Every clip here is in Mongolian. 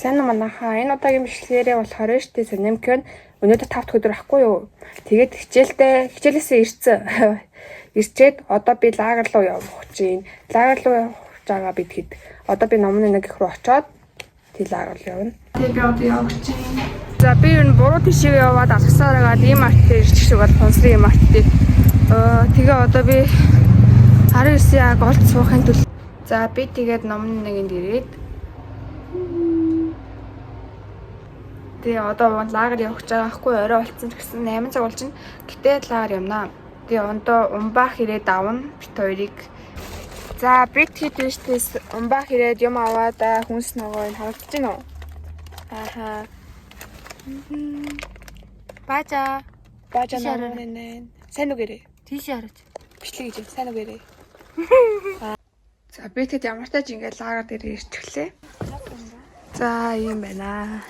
Сайн уу манайхаа. Энэ удаагийн бичлэгээрээ болохоор штэ Санамкен өнөөдөр 5 дахь өдөр ахгүй юу. Тэгээд хичээлээсээ ирсэн. Ирчээд одоо би лагер руу явах чинь. Лагер руу явж байгаа би тэгэхэд одоо би номны нэг их руу очоод тэг лагер руу явна. Тэгээд би одоо явах чинь. За би энэ буруу тишээ яваад алгасаараад ийм арт дээр ирчих шиг бол спонсорын ийм арт дээр. Тэгээ одоо би 19-ийг олж суухын тулд. За би тэгээд номны нэгэнд ирээд тэгээ одоо лагер явах гэж байгаа байхгүй орой болцсон гэсэн 8 цаг болж байна. Гэтэ лагер явнаа. Тэгээ умбаах ирээд авна бит хоёрыг. За бит хийдвэжтэйс умбаах ирээд юм аваад хүнс нөгөө энэ харагдаж байна уу? Ааха. Бажа нэ. Сайн үгээрээ. Тийш хараач. Бичлэг гэж сайн үгээрээ. За би тэгэд ямар тач ингээд лагер дээр ирчихлээ. За юм байна.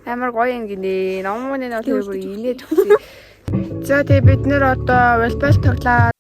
Амар гоё юм гинэ. Номны нь бол бүр инээд өгсөн. За тэгээ бид нэр одоо волейбол тоглоо.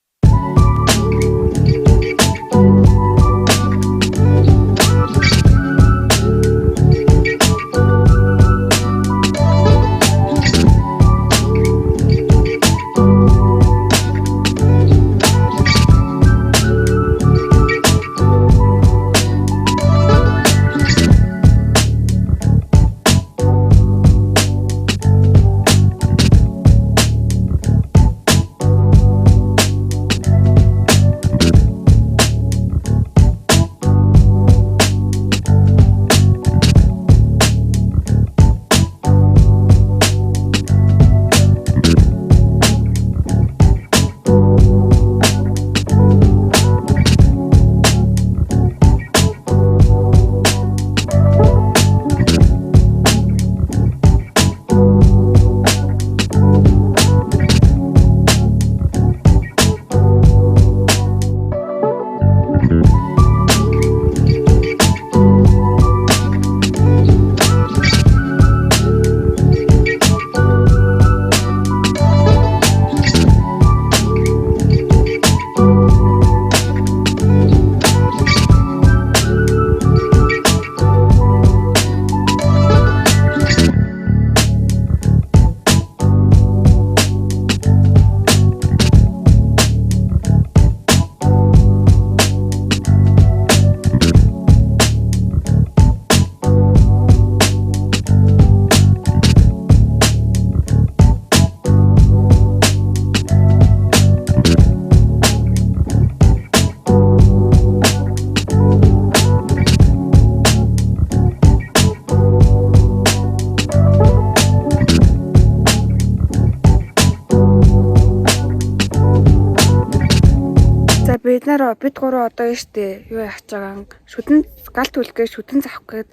Бид гурав одоо штэ юу яах чагаан шүтэн галт үлгээ шүтэн заах гээд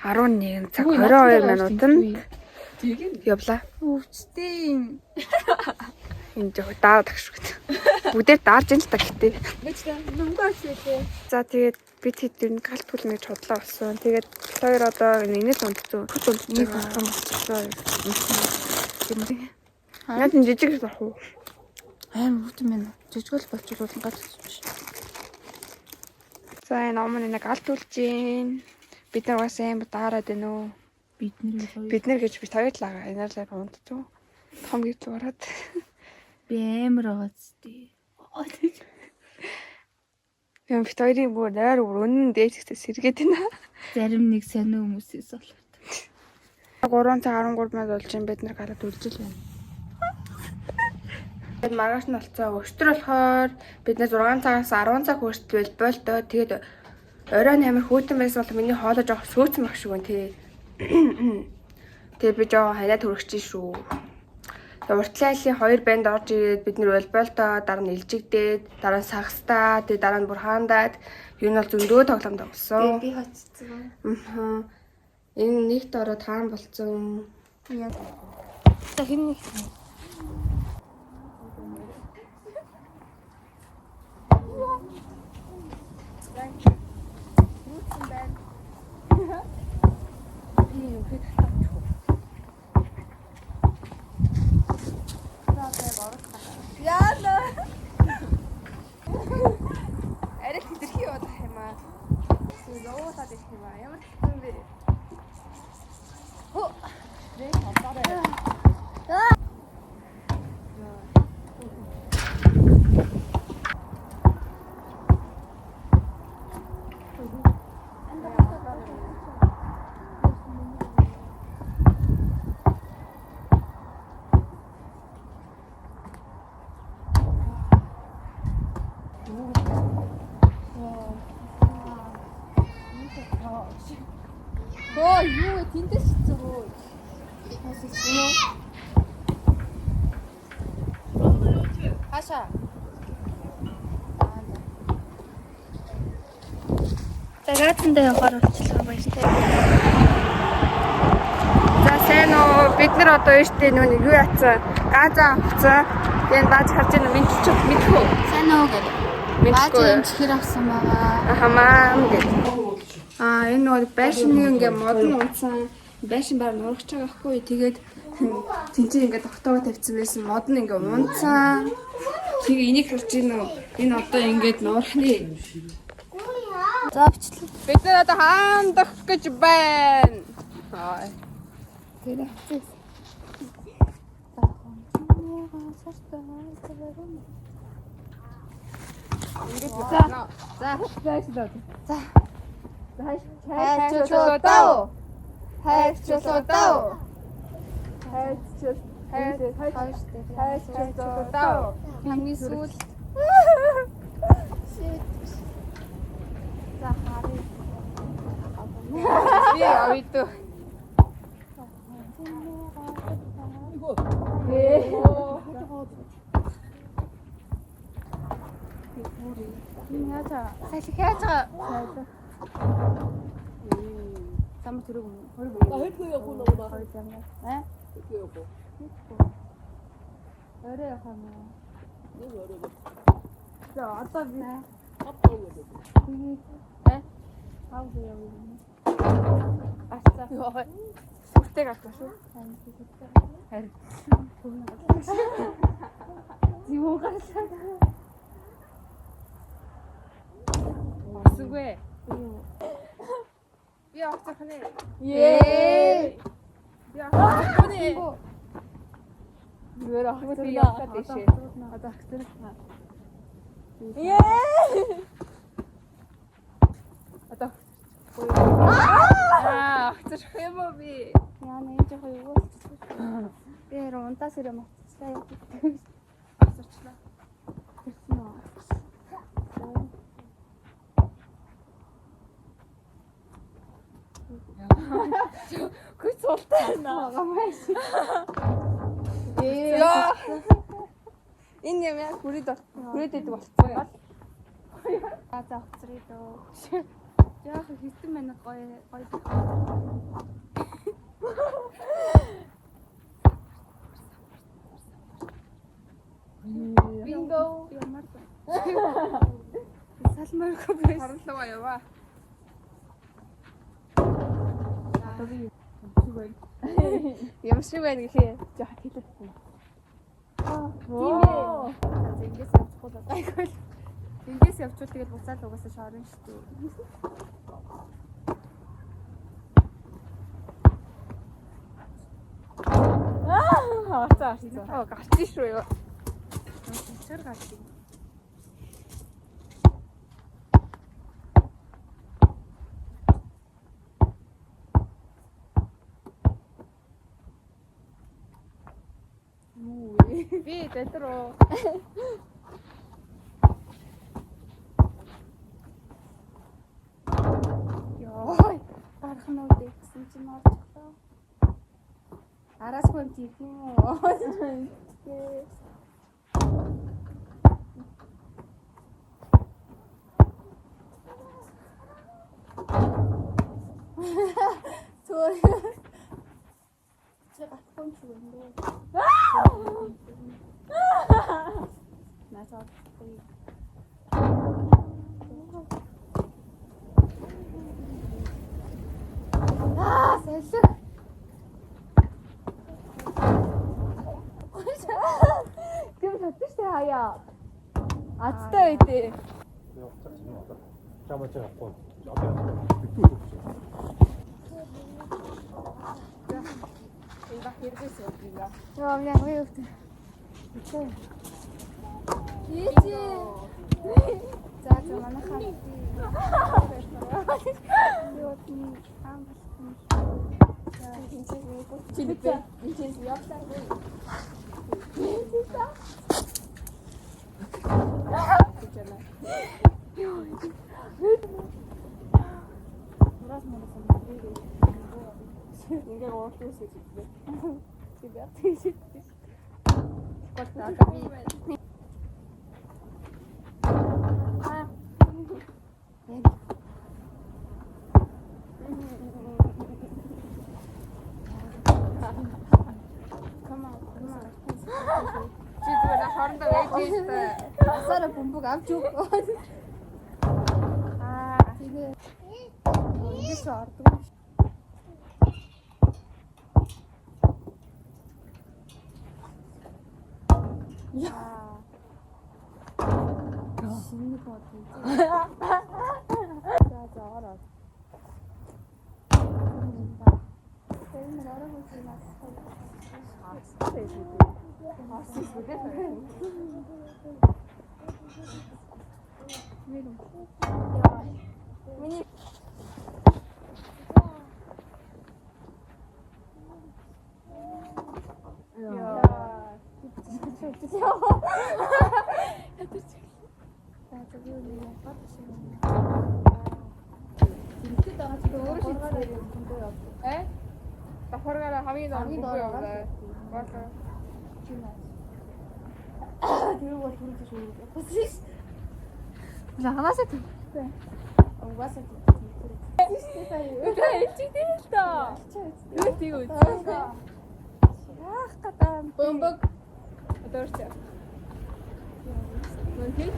11 цаг 22 минутанд явлаа. Өвчтэй. Энэ жоо даа тагш гээд. Бүгдээр даарж ин л та гэтээ. Нүнгөөс үү. За тэгээд бид хэд галт үлнэ гэж худлаа болсон. Тэгээд хоёр одоо энэс унтцсан. Хөт унтцсан болсон. Яг энэ жижиг их бах уу? Аим үт минь. Жижигэл болчихвол гад биш. За энэ омн нэг алт үлж гин. Бид нар бас аим даарад байна уу? Бид нар гэж би хоёулаа энерлээ унтчихв. Том гэж зураад. Би амар байгаа зү. Яа бид хоёрын бүр нойр өнн дээжтэй сэргээд байна. Зарим нэг сонио хүмүүсээс болоо. 3 цаг 13 минут болж юм бид нар галад үлжил байна. Тэгээд маргааш нь болцоо өчтөр болохоор бид нэ 6 цагаас 10 цаг хүртэл болтоо. Тэгээд оройн амар хөтөн байсан бол миний хоолой жоох сөөцөн баг шүү гэн тий. Тэгээд би жоо ханаад хүрчихсэн шүү. Тэгээд уртлайлын 2 банд орж ирээд бид нэр волейболтоо дараа нь илжигдээд дараа нь сагстаа тэгээд дараа нь бүр хаандаад юу нь бол зөндөө тоглоомд болсон. Би хоцсон. Энэ нэгт ороод хаан болцсон. Яа. За хин нэг Арай хэтэрхий яваад ах юм аа. 넣어서 드시면 ямар хэцүү бэ? юу тэндээс чицүү. Хаша. Дагаатандаа явахаар болчихлоо баяртай. За сайн уу? Бид нар одоо өөртөө нүг юу яцсан? Газаа авцсан. Тэгээд бааж харж байна уу? Мэдэх үү? Сайн уу гэдэг. Бааж юм чихэр авсан байгаа. Хамаа гэдэг. Энэ нөгөө байшиныг ингээ модон унтсан. Байшин баг нурагч байгаа хгүй. Тэгээд тэнцээ ингээ тогтоогоо тавьсан байсан. Модон ингээ унтсан. Тэгээ энийг харж байна уу? Энэ одоо ингээд нуурхны. За бичлээ. Бид нар одоо хаандах гэж байна. Аа. Тэр хэвчээ. Хамгийн сүүл. За харъя. Би авъя. Салхи яаж байгаа? Самар төрөг юм. Хөөхгүй явах уу нөгөө Хоёр зам. хөөхгүй явах уу? Орой явах юм уу? Нэг өөрөө За одоо би авах уу? хав явах юм. Ачаа. Сүртэй гацсан шүү. Харин. Зүүн гарсан. Сүгэ. Би авцах нэ. Ее. Би авцах нэ. Зүгээр авах Би юм. явах дэшээ. Одоо ахсарах. Одоо ахсарах юм уу би? Яа нэг жоо юу. Би хэрэг унтаас ирээ мацлаа. Ахсарчлаа. Тэрсэн үү? Хүч суултай байна. Яа. Энэ юм яа хүрээд идэг болчихсон юм. За оцроо дөө. Яах хэвтэн байна гоё. Бинго. Ямар салмааргүй байсан. Хорлогоо яваа. Юм шиг байна гэхээ. Жоо хэлээсэн. Тийм ээ. Ингээс явчихгүй л гайгүй л. Ингээс явчвал тэгэл буцаад угаасаа шорон шүү дээ. Хацаа. Оо гарчих шүү юу. Чөр гардаг. Би дэдрөө. Йой. Гарах нь үү гэсэн чинь орчихлоо. Араас хүн тийх юм уу? Цоо. Чи гатгүй ч юм дээ. Насаа. Сэлэг. Гэм татчихсан хаяа. Азтай байдээ. 자, 먼저 갖고. Яа, яг гоё өвдө. Ийчи. За за манайхаа. Юу тийм аам болсон. За тэнцээ явлаа. Ингээ уурлуус гэж. Тебя тысяч. Чи зүгээр хоорондоо байж байгаа. Асара бөмбөг авч өгөө. Тэгээ. Ингэж ордог. Шинэ бод. За ороо. Тэр нэг ороо гэж байна. Миний Давхаргаараа хамгийн доор бүгөө яваа. тэр бол түрүү шүү. Ханаасаа тэгтээ. Угаасаа тэгтээ. Эцэгтэй л тоо. Юу тийм үү? Ах гадаа. Бөмбөг. Одоорч. Мөнхий.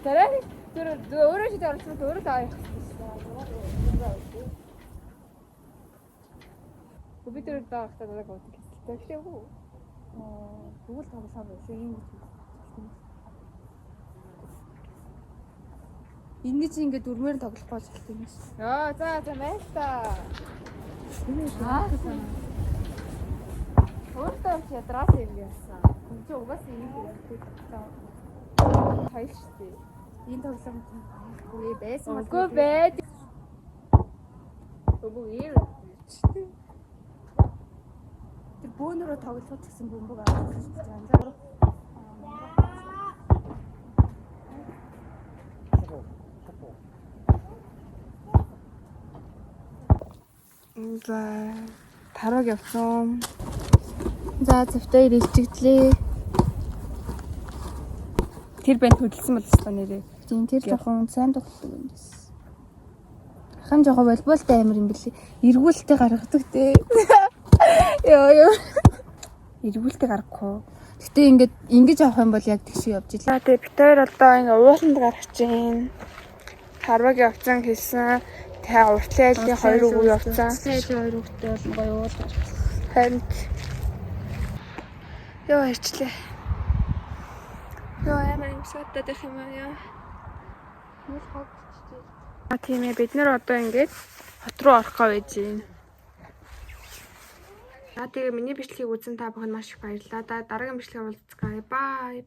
Тэрэг тэр өөрөө чи орчихсон өөрөө таа. Бид тэр даахтаа нэг гоо. Тэгтээ үү? Тэгвэл тоглосоо биш юм гэж. Энийг чи ингээд дөрмээр тоглох гэж хэлдэг юм шиг. Яа, за байстаа. Өөртөө ч ядраас юм яасан. Чи угаасаа юм ярьдаг. Хайл штий. Энэ тоглоом үгүй байсан бол Үгүй байд. Үгүй ийм. тэр бөөнөрөө тоглоход гэсэн бөмбөг авах гэж байна. За тараг явсан. За зөвхөн илчигдлээ. Тэр банд хөдөлсөн бол өстой нэрээ. Тийм тэр жоохон сайн тоглодог юм дэс. Ахын жоохон волейболтай амир юм бэлээ. Эргүүлэлтэд гаргадаг те. Йоо. Эргүүлдэг гарахгүй. Гэтэ ингээд ингэж авах юм бол яг тэгш явж илаа. Тэгээ бид хоёр одоо ингэ ууланд гарч чинь. Тарваг явцсан хэлсэн. Тэ уртлын айлын 2 үг явцсан. Уртлын 2 үгтэй бол гоё уулаар. Харин ёо ирчлээ. Ёо ямар юм сатдаг юм аа. Нэг хогчтэй. Тийм ээ бид нэр одоо ингээд хот руу орох гэж байна. Тэгээ миний бичлэгийг үзэн та бүхэнд маш их баярлалаа. Дараагийн бичлэгээр уулзцгаая. Бай.